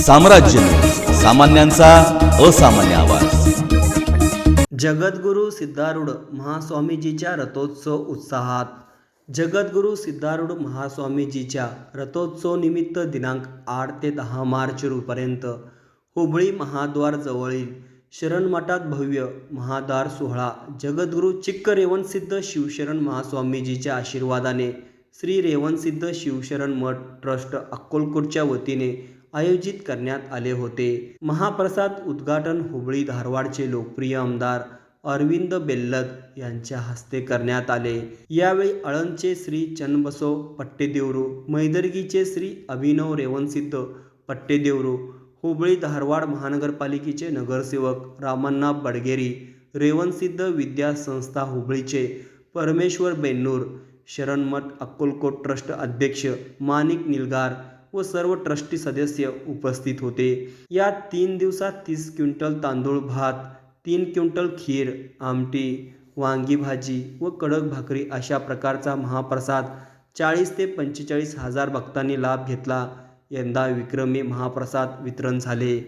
साम्राज्य सामान्यांचा असामान्य आवाज। जगद्गुरू सिद्धारूढ महास्वामीजीच्या रथोत्सव उत्साहात। जगद्गुरू सिद्धारूढ महास्वामीजीच्या रथोत्सव निमित्त दिनांक 8 ते 10 मार्च पर्यंत हुबळी महाद्वार जवळील शरण मठात भव्य महाद्वार सोहळा जगद्गुरू चिक्क रेवणसिद्ध शिवशरण महास्वामीजीच्या आशीर्वादाने श्री रेवणसिद्ध शिवशरण मठ ट्रस्ट अक्कलकोटच्या वतीने आयोजित करण्यात आले होते। महाप्रसाद उद्घाटन हुबळी धारवाडचे लोकप्रिय आमदार अरविंद बेल्लद यांच्या हस्ते करण्यात आले। यावेळी आळंदचे श्री चन्नबसव पट्टेदेवरू, मैदर्गीचे श्री अभिनव रेवणसिद्ध पट्टेदेवरू, हुबळी धारवाड महानगरपालिकेचे नगरसेवक रामण्णा बडगेरी, रेवणसिद्ध विद्या संस्था हुबळीचे परमेश्वर बेन्नूर, शरणमठ अक्कलकोट ट्रस्ट अध्यक्ष माणिक निलगार व सर्व ट्रस्टी सदस्य उपस्थित होते। या 3 दिवसात 30 क्विंटल तांदूळ भात, 3 क्विंटल खीर, आमटी, वांगी भाजी व कडक भाकरी अशा प्रकारचा महाप्रसाद 40 ते 45 हजार भक्तांनी लाभ घेतला। यंदा विक्रमी महाप्रसाद वितरण झाले।